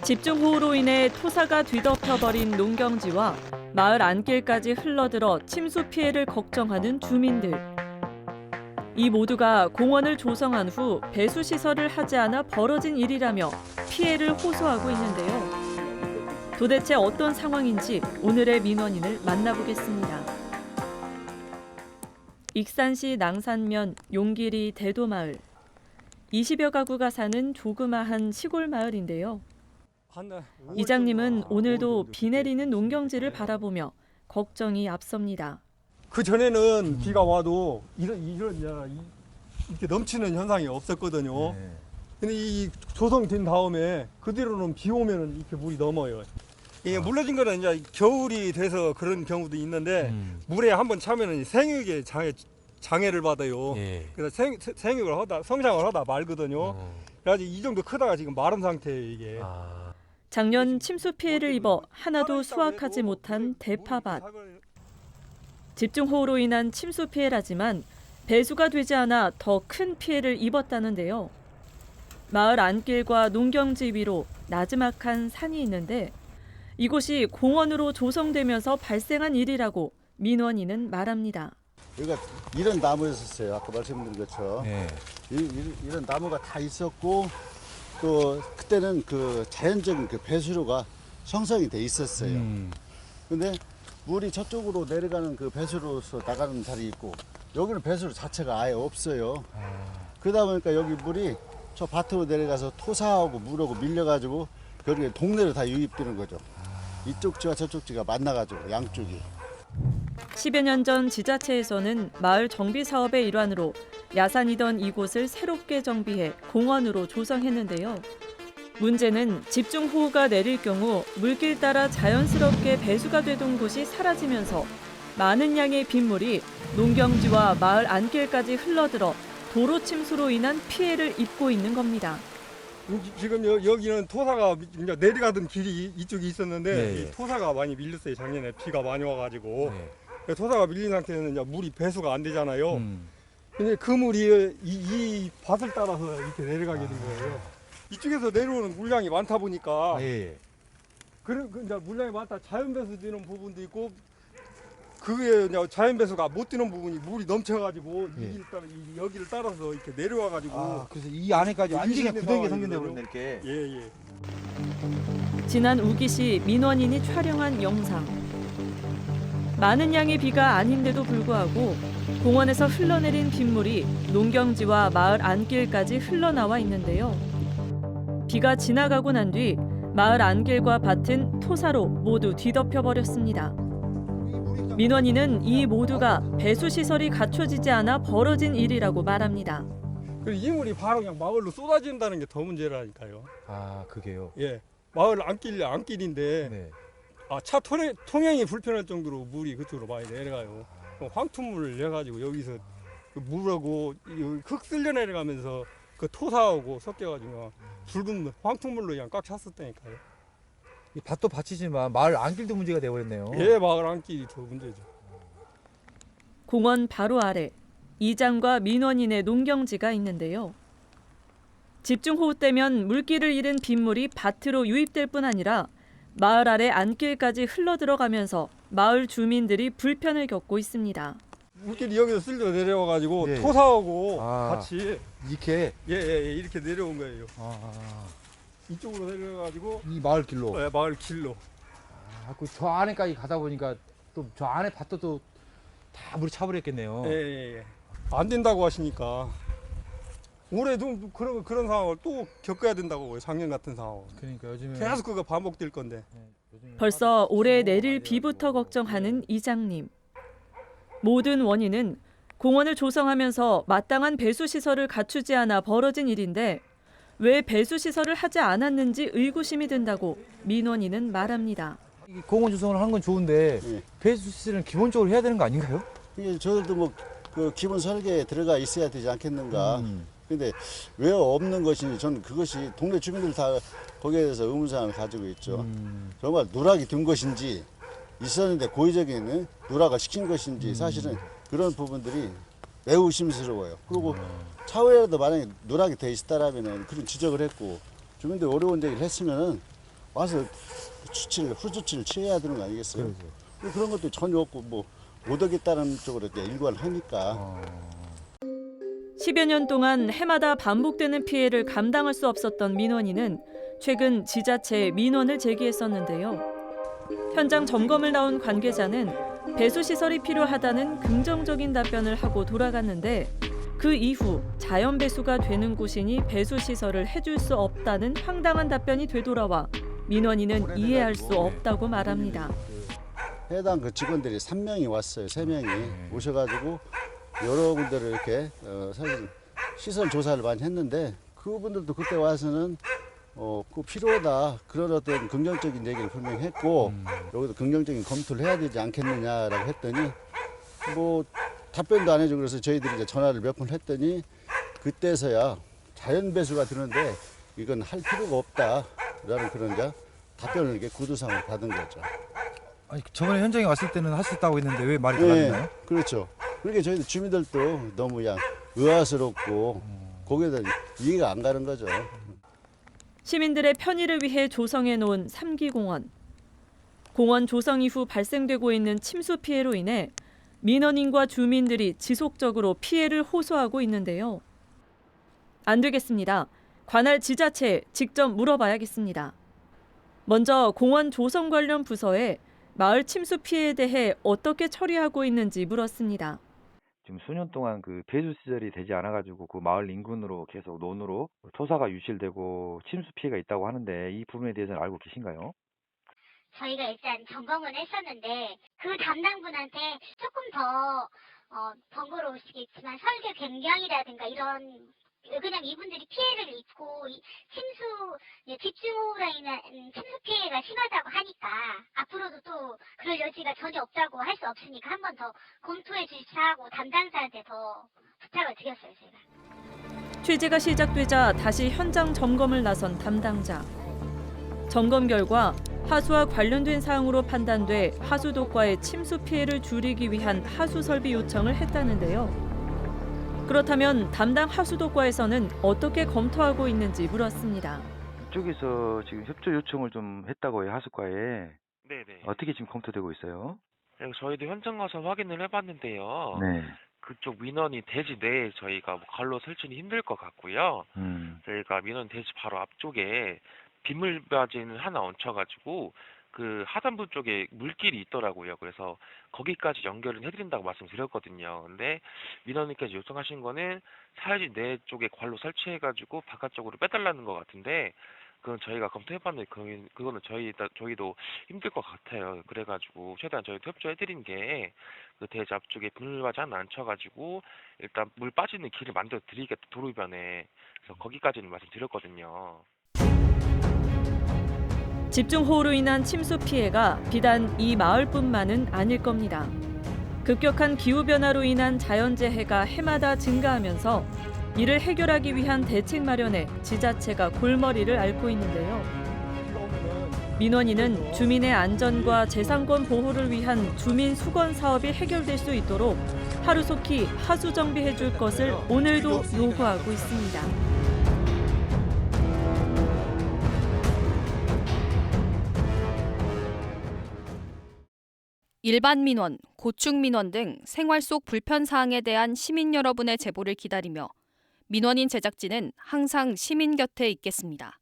집중호우로 인해 토사가 뒤덮여버린 농경지와 마을 안길까지 흘러들어 침수 피해를 걱정하는 주민들. 이 모두가 공원을 조성한 후 배수 시설을 하지 않아 벌어진 일이라며 피해를 호소하고 있는데요. 도대체 어떤 상황인지 오늘의 민원인을 만나보겠습니다. 익산시 낭산면 용길이 대도마을. 20여 가구가 사는 조그마한 시골 마을인데요. 이장님은 오늘도 비 내리는 농경지를 바라보며 걱정이 앞섭니다. 그 전에는 비가 와도 이렇게 넘치는 현상이 없었거든요. 근데 이 조성된 다음에 그대로는 비 오면 이렇게 물이 넘어요. 이게 물러진 거는 이제 겨울이 돼서 그런 경우도 있는데 물에 한번 차면은 생육에 장애를 받아요. 그래서 생육을 하다 성장을 하다 말거든요. 그래가지고 이 정도 크다가 지금 마른 상태예요 이게. 작년 침수 피해를 입어 하나도 수확하지 못한 대파밭. 집중호우로 인한 침수 피해라지만 배수가 되지 않아 더 큰 피해를 입었다는데요. 마을 안길과 농경지 위로 나지막한 산이 있는데 이곳이 공원으로 조성되면서 발생한 일이라고 민원인은 말합니다. 여기가 이런 나무였었어요. 아까 말씀드린 것처럼. 이런 나무가 다 있었고 또 그때는 그 자연적인 그 배수로가 형성이 돼 있었어요. 근데 물이 저쪽으로 내려가는 그 배수로서 나가는 자리 있고 여기는 배수로 자체가 아예 없어요. 그러다 보니까 여기 물이 저 밭으로 내려가서 토사하고 물하고 밀려가지고 여기 동네로 다 유입되는 거죠. 이쪽 지와 저쪽 지가 만나가지고 양쪽이. 10여 년 전 지자체에서는 마을 정비 사업의 일환으로 야산이던 이곳을 새롭게 정비해 공원으로 조성했는데요. 문제는 집중호우가 내릴 경우 물길 따라 자연스럽게 배수가 되던 곳이 사라지면서 많은 양의 빗물이 농경지와 마을 안길까지 흘러들어 도로 침수로 인한 피해를 입고 있는 겁니다. 지금 여기는 토사가 이제 내려가던 길이 이쪽이 있었는데 이 토사가 많이 밀렸어요. 작년에 비가 많이 와가지고 토사가 밀린 상태에는 이제 물이 배수가 안 되잖아요. 근데 그 물이 이 밭을 따라서 이렇게 내려가게 된 거예요. 이쪽에서 내려오는 물량이 많다 보니까 그 이제 물량이 많다 자연 배수 되는 부분도 있고 그게 이제 자연 배수가 못 되는 부분이 물이 넘쳐가지고 여기를 따라서 이렇게 내려와가지고 그래서 이 안에까지 완전히 구덩이가 생긴다고 그러네 이렇게. 지난 우기시 민원인이 촬영한 영상. 많은 양의 비가 아닌데도 불구하고 공원에서 흘러내린 빗물이 농경지와 마을 안길까지 흘러나와 있는데요. 비가 지나가고 난 뒤 마을 안길과 밭은 토사로 모두 뒤덮여 버렸습니다. 민원인은 이 모두가 배수 시설이 갖춰지지 않아 벌어진 일이라고 말합니다. 이 물이 바로 그냥 마을로 쏟아진다는 게 더 문제라니까요. 그게요. 마을 안길인데 차 통행이 불편할 정도로 물이 그쪽으로 많이 내려가요. 황투물을 내가지고 여기서 그 물하고 흙 쓸려 내려가면서 그 토사하고 섞여가지고 붉은 황투물로 그냥 꽉 찼었다니까요. 이 밭도 밭이지만 마을 안길도 문제가 되어버렸네요. 마을 안길이 더 문제죠. 공원 바로 아래 이장과 민원인의 농경지가 있는데요. 집중호우 때면 물길을 잃은 빗물이 밭으로 유입될 뿐 아니라 마을 아래 안길까지 흘러들어가면서 마을 주민들이 불편을 겪고 있습니다. 물길이 여기서 쓸려 내려와가지고 토사하고 같이 이렇게 이렇게 내려온 거예요. 이쪽으로 내려가지고 이 마을 길로. 마을 길로. 저 안에까지 가다 보니까 또 저 안에 밭도 또 다 물이 차버렸겠네요. 안 된다고 하시니까 올해도 그런 상황을 또 겪어야 된다고 작년 같은 상황. 그러니까 요즘에 계속 그거 반복될 건데. 벌써 올해 내릴 비부터 걱정하는 이장님. 모든 원인은 공원을 조성하면서 마땅한 배수 시설을 갖추지 않아 벌어진 일인데 왜 배수 시설을 하지 않았는지 의구심이 든다고 민원인은 말합니다. 공원 조성을 하는 건 좋은데 배수 시설은 기본적으로 해야 되는 거 아닌가요? 저들도 뭐 그 기본 설계에 들어가 있어야 되지 않겠는가. 근데 왜 없는 것인지 저는 그것이 동네 주민들 다 거기에 대해서 의문사항을 가지고 있죠. 정말 누락이 된 것인지 있었는데 고의적인 누락을 시킨 것인지 사실은 그런 부분들이 매우 의심스러워요. 그리고 차후에라도 만약에 누락이 돼 있었다라면 그런 지적을 했고 주민들 어려운 얘기를 했으면은 와서 후조치를 취해야 되는 거 아니겠어요? 그런 것도 전혀 없고 뭐 못 오겠다는 쪽으로 이제 일관을 하니까. 10여 년 동안 해마다 반복되는 피해를 감당할 수 없었던 민원인은 최근 지자체에 민원을 제기했었는데요. 현장 점검을 나온 관계자는 배수 시설이 필요하다는 긍정적인 답변을 하고 돌아갔는데 그 이후 자연 배수가 되는 곳이니 배수 시설을 해줄 수 없다는 황당한 답변이 되돌아와 민원인은 이해할 수 없다고 말합니다. 해당 그 직원들이 3명이 왔어요. 3명이 오셔가지고 여러 군데를 이렇게 사실 시설 조사를 많이 했는데 그분들도 그때 와서는 그 필요하다 그런 어떤 긍정적인 얘기를 분명히 했고 여기도 긍정적인 검토를 해야 되지 않겠느냐라고 했더니 뭐 답변도 안 해주고 그래서 저희들이 이제 전화를 몇 번 했더니 그때서야 자연 배수가 되는데 이건 할 필요가 없다라는 그런 이제 답변을 이렇게 구두상으로 받은 거죠. 아니 저번에 현장에 왔을 때는 할 수 있다고 했는데 왜 말이 달라졌나요? 네, 그렇죠. 그러니까 저희들 주민들도 너무 그냥 의아스럽고 거기에 대한 이해가 안 가는 거죠. 시민들의 편의를 위해 조성해 놓은 3기 공원. 공원 조성 이후 발생되고 있는 침수 피해로 인해 민원인과 주민들이 지속적으로 피해를 호소하고 있는데요. 안 되겠습니다. 관할 지자체에 직접 물어봐야겠습니다. 먼저 공원 조성 관련 부서에 마을 침수 피해에 대해 어떻게 처리하고 있는지 물었습니다. 지금 수년 동안 그 배수 시설이 되지 않아가지고 그 마을 인근으로 계속 논으로 토사가 유실되고 침수 피해가 있다고 하는데 이 부분에 대해서는 알고 계신가요? 저희가 일단 점검은 했었는데 그 담당분한테 조금 더 번거로우시겠지만 설계 변경이라든가 이런 그냥 이분들이 피해를 입고 침수 집중호우로 인한 침수 피해가 심하다고 하니까 앞으로도 또 그럴 여지가 전혀 없다고 할 수 없으니까 한 번 더 검토해 주시라고 담당자한테 더 부탁을 드렸어요 제가. 취재가 시작되자 다시 현장 점검을 나선 담당자. 점검 결과 하수와 관련된 사항으로 판단돼 하수도과의 침수 피해를 줄이기 위한 하수 설비 요청을 했다는데요. 그렇다면 담당 하수도과에서는 어떻게 검토하고 있는지 물었습니다. 이쪽에서 지금 협조 요청을 좀 했다고요, 하수과에. 네네. 어떻게 지금 검토되고 있어요? 네, 저희도 현장 가서 확인을 해봤는데요. 네. 그쪽 민원이 대지 내에 저희가 관로 설치는 힘들 것 같고요. 저희가 민원 대지 바로 앞쪽에 빗물바지는 하나 얹혀가지고 그 하단부 쪽에 물길이 있더라고요. 그래서 거기까지 연결을 해드린다고 말씀드렸거든요. 근데 민원인께서 요청하신 거는 사유지 내 쪽에 관로 설치해가지고 바깥쪽으로 빼달라는 것 같은데 그건 저희가 검토해봤는데 그거는 저희도 힘들 것 같아요. 그래가지고 최대한 저희도 협조해드린 게 그 대지 앞쪽에 빗물바지 하나 얹혀가지고 일단 물 빠지는 길을 만들어 드리겠다 도로변에. 그래서 거기까지는 말씀드렸거든요. 집중호우로 인한 침수 피해가 비단 이 마을뿐만은 아닐 겁니다. 급격한 기후변화로 인한 자연재해가 해마다 증가하면서 이를 해결하기 위한 대책 마련에 지자체가 골머리를 앓고 있는데요. 민원인은 주민의 안전과 재산권 보호를 위한 주민 수건 사업이 해결될 수 있도록 하루속히 하수 정비해 줄 것을 오늘도 요구하고 있습니다. 일반 민원, 고충 민원 등 생활 속 불편 사항에 대한 시민 여러분의 제보를 기다리며 민원인 제작진은 항상 시민 곁에 있겠습니다.